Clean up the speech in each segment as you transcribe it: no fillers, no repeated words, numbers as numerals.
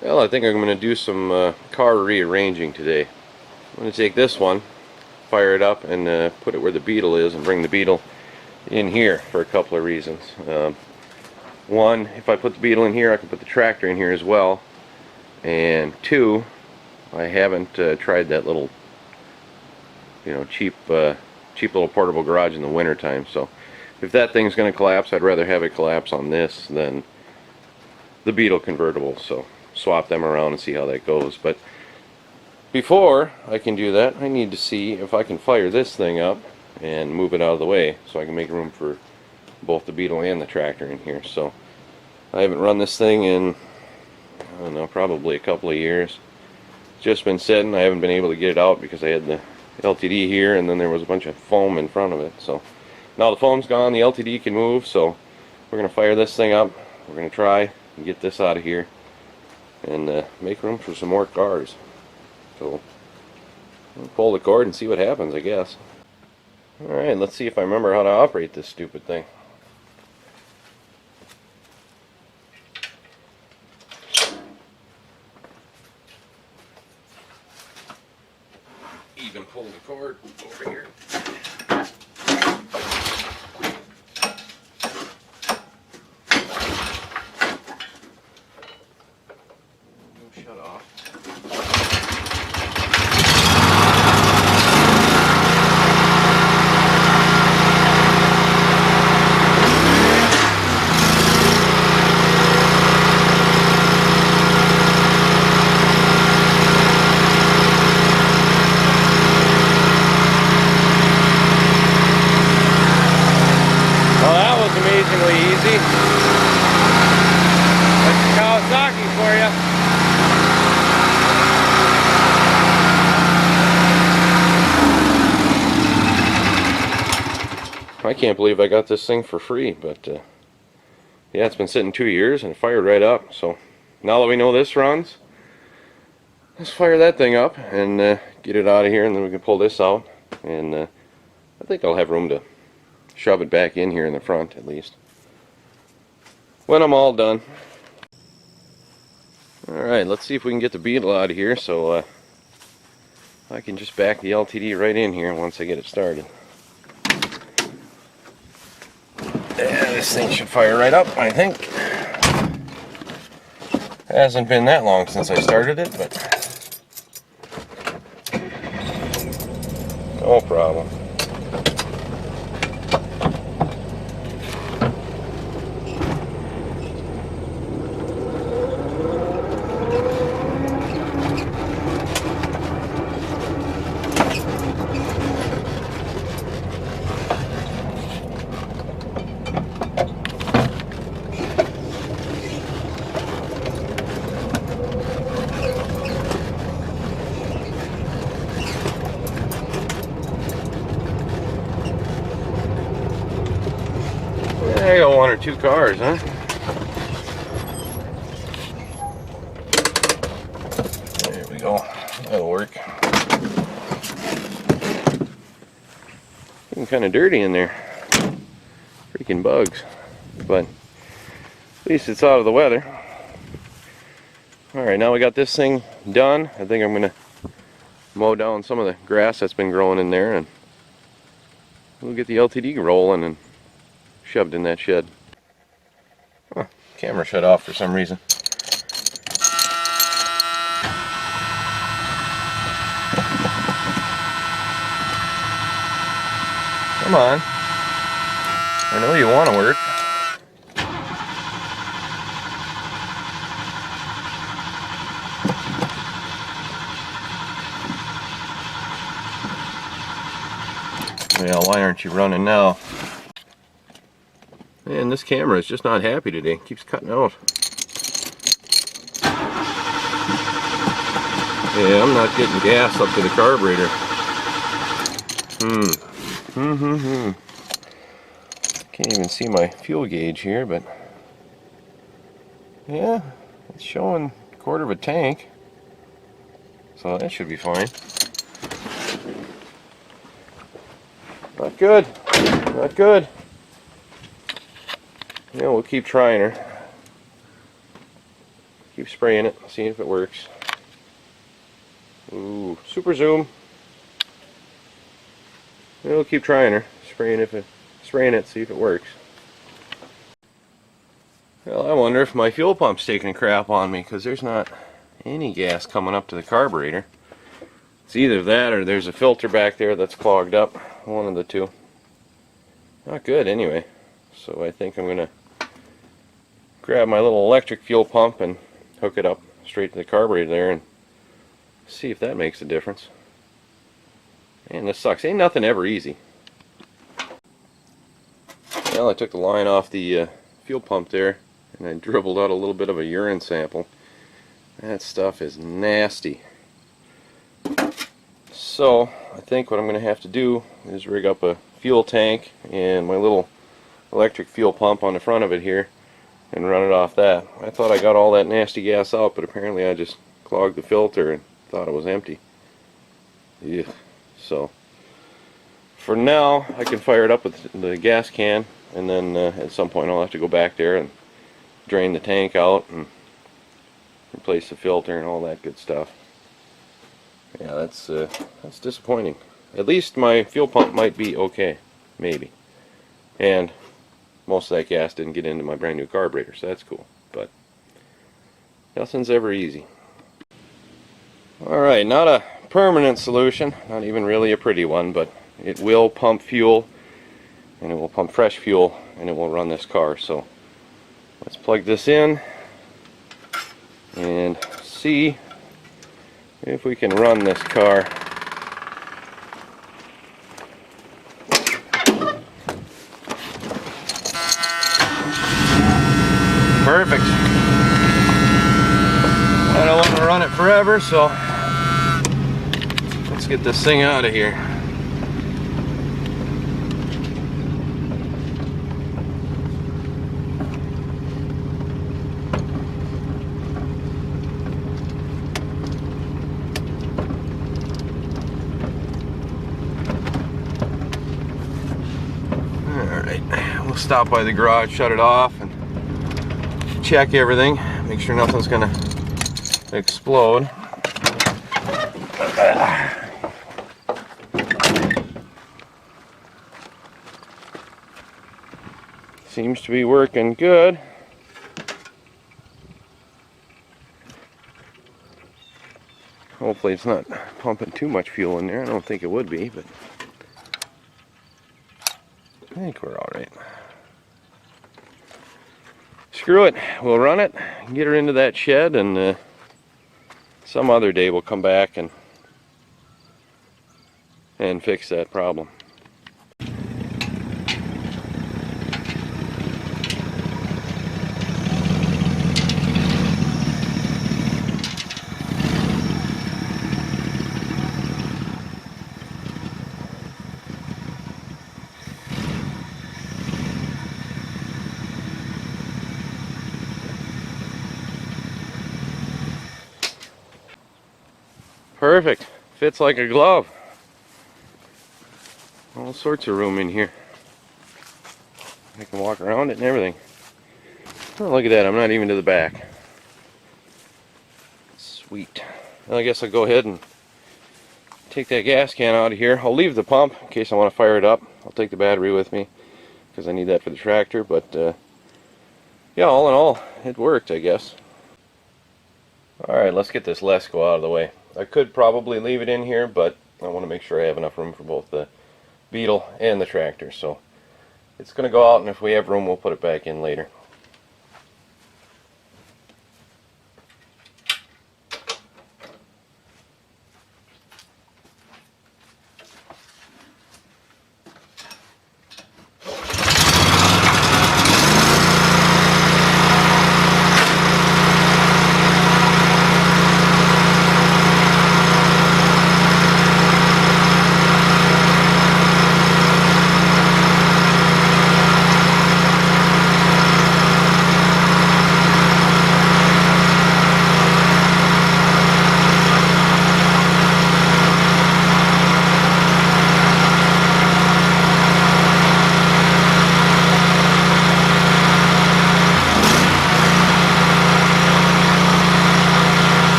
Well, I think I'm going to do some car rearranging today. I'm going to take this one, fire it up, and put it where the Beetle is, and bring the Beetle in here for a couple of reasons. One, if I put the Beetle in here, I can put the tractor in here as well. And two, I haven't tried that little, cheap little portable garage in the winter time. So if that thing's going to collapse, I'd rather have it collapse on this than the Beetle convertible. So swap them around and see how that goes. But before I can do that, I need to see if I can fire this thing up and move it out of the way so I can make room for both the Beetle and the tractor in here. So I haven't run this thing in, I don't know, probably a couple of years. It's just been sitting. I haven't been able to get it out because I had the LTD here and then there was a bunch of foam in front of it. So now the foam's gone, the LTD can move, so we're going to fire this thing up. We're going to try and get this out of here and make room for some more cars. So we'll pull the cord and see what happens, I guess. Alright, let's see if I remember how to operate this stupid thing. Even pull the cord over here. Shut off. Amazingly easy. That's Kawasaki for you. I can't believe I got this thing for free, but yeah, it's been sitting 2 years and it fired right up. So now that we know this runs, let's fire that thing up and get it out of here, and then we can pull this out, and I think I'll have room to shove it back in here in the front at least when I'm all done. Alright, let's see if we can get the Beetle out of here so I can just back the LTD right in here once I get it started. Yeah, this thing should fire right up, I think. Hasn't been that long since I started it, but no problem. I got 1 or 2 cars, huh? There we go. That'll work. Getting kind of dirty in there. Freaking bugs. But at least it's out of the weather. Alright, now we got this thing done. I think I'm going to mow down some of the grass that's been growing in there, and we'll get the LTD rolling and shoved in that shed. Huh, camera shut off for some reason. Come on. I know you want to work. Well, why aren't you running now? Man, this camera is just not happy today. It keeps cutting out. Yeah, I'm not getting gas up to the carburetor. Can't even see my fuel gauge here, but yeah, it's showing 1/4 of a tank. So that should be fine. Not good. Not good. Yeah, we'll keep trying her. Keep spraying it, seeing if it works. Ooh, super zoom. We'll keep trying her, spraying it, see if it works. Well, I wonder if my fuel pump's taking a crap on me, because there's not any gas coming up to the carburetor. It's either that or there's a filter back there that's clogged up. One of the two. Not good anyway. So I think I'm going to grab my little electric fuel pump and hook it up straight to the carburetor there and see if that makes a difference. Man, this sucks. Ain't nothing ever easy. Well, I took the line off the fuel pump there and I dribbled out a little bit of a urine sample. That stuff is nasty. So I think what I'm going to have to do is rig up a fuel tank and my little electric fuel pump on the front of it here and run it off that. I thought I got all that nasty gas out, but apparently I just clogged the filter and thought it was empty. Yeah. So for now I can fire it up with the gas can, and then at some point I'll have to go back there and drain the tank out and replace the filter and all that good stuff. Yeah, that's disappointing. At least my fuel pump might be okay, maybe. And most of that gas didn't get into my brand new carburetor, so that's cool. But nothing's ever easy. Alright, not a permanent solution, not even really a pretty one, but it will pump fuel, and it will pump fresh fuel, and it will run this car. So let's plug this in and see if we can run this car. Perfect. I don't want to run it forever, so let's get this thing out of here. Alright, we'll stop by the garage, shut it off, and check everything, make sure nothing's gonna explode. Seems to be working good. Hopefully it's not pumping too much fuel in there. I don't think it would be, but I think we're alright. Screw it, we'll run it, get her into that shed, and some other day we'll come back and fix that problem. Perfect. Fits like a glove. All sorts of room in here. I can walk around it and everything. Oh, look at that. I'm not even to the back. Sweet. Well, I guess I'll go ahead and take that gas can out of here. I'll leave the pump in case I want to fire it up. I'll take the battery with me because I need that for the tractor. But yeah, all in all, it worked, I guess. Alright, let's get this Lesko out of the way. I could probably leave it in here, but I want to make sure I have enough room for both the Beetle and the tractor. So it's going to go out, and if we have room, we'll put it back in later.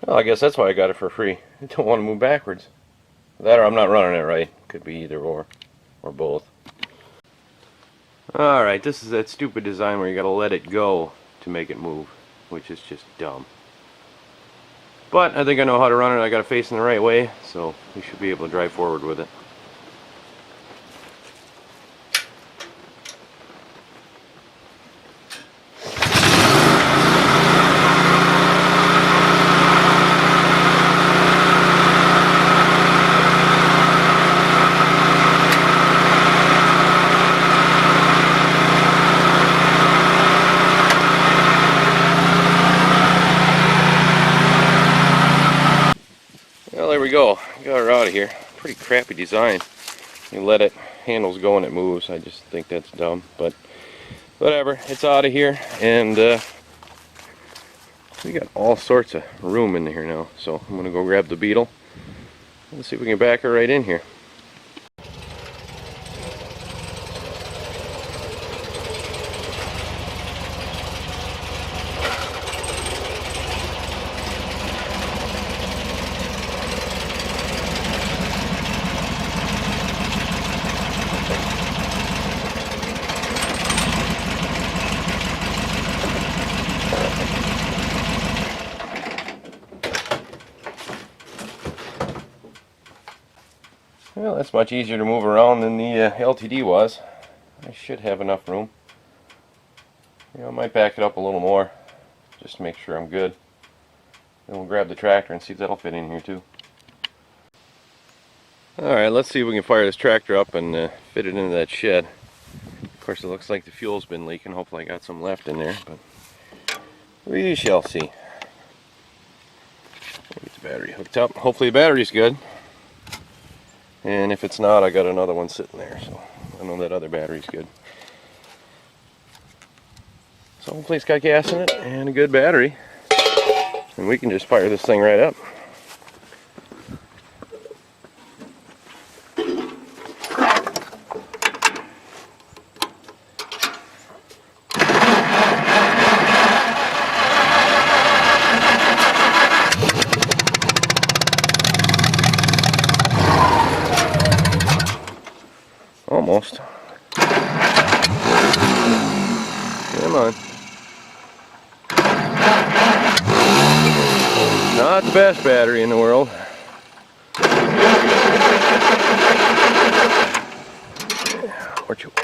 Well, I guess that's why I got it for free. I don't want to move backwards. That or I'm not running it right. Could be either or both. Alright, this is that stupid design where you gotta let it go to make it move, which is just dumb. But I think I know how to run it. I got it facing the right way, so we should be able to drive forward with it. Well, there we go. Got her out of here. Pretty crappy design. You let it, handles go and it moves. I just think that's dumb, but whatever. It's out of here, and we got all sorts of room in here now. So I'm gonna go grab the Beetle. Let's see if we can back her right in here. Well, that's much easier to move around than the LTD was. I should have enough room. I might back it up a little more, just to make sure I'm good. Then we'll grab the tractor and see if that'll fit in here too. Alright, let's see if we can fire this tractor up and fit it into that shed. Of course, it looks like the fuel's been leaking. Hopefully I got some left in there, but we shall see. Get the battery hooked up. Hopefully the battery's good. And if it's not, I got another one sitting there, so I know that other battery's good. So hopefully it's got gas in it and a good battery, and we can just fire this thing right up. Almost. Come on. Not the best battery in the world. Or choke.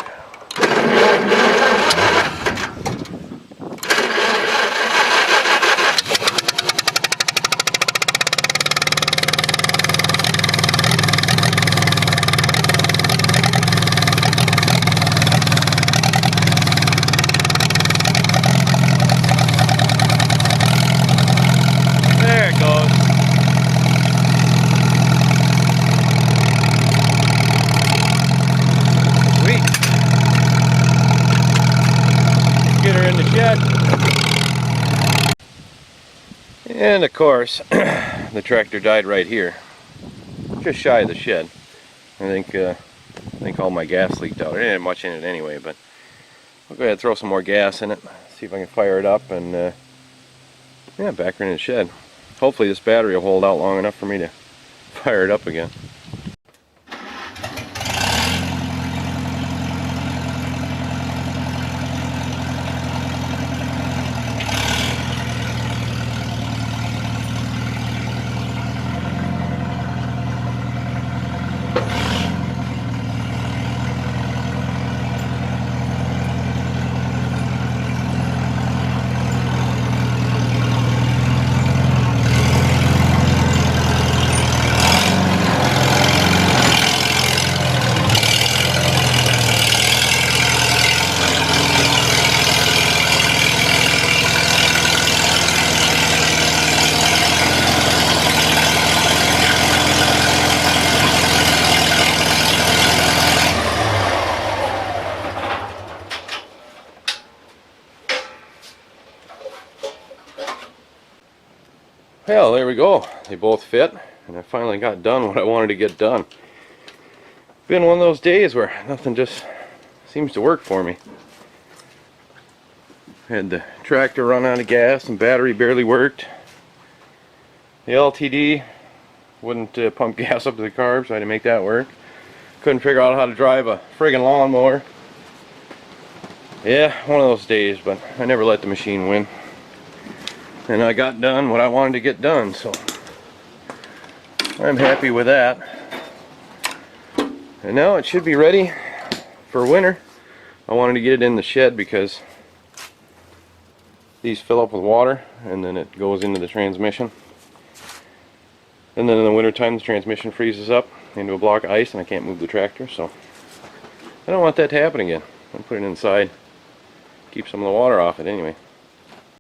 And of course, the tractor died right here, just shy of the shed. I think all my gas leaked out. There ain't much in it anyway, but I'll go ahead and throw some more gas in it, see if I can fire it up, and yeah, back her in the shed. Hopefully this battery will hold out long enough for me to fire it up again. Well, there we go. They both fit, and I finally got done what I wanted to get done. Been one of those days where nothing just seems to work for me. Had the tractor run out of gas and battery barely worked. The LTD wouldn't pump gas up to the carb, so I had to make that work. Couldn't figure out how to drive a friggin' lawnmower. Yeah, one of those days, but I never let the machine win. And I got done what I wanted to get done, so I'm happy with that. And now it should be ready for winter. I wanted to get it in the shed because these fill up with water and then it goes into the transmission. And then in the winter time the transmission freezes up into a block of ice and I can't move the tractor, so I don't want that to happen again. I'll put it inside, keep some of the water off it anyway.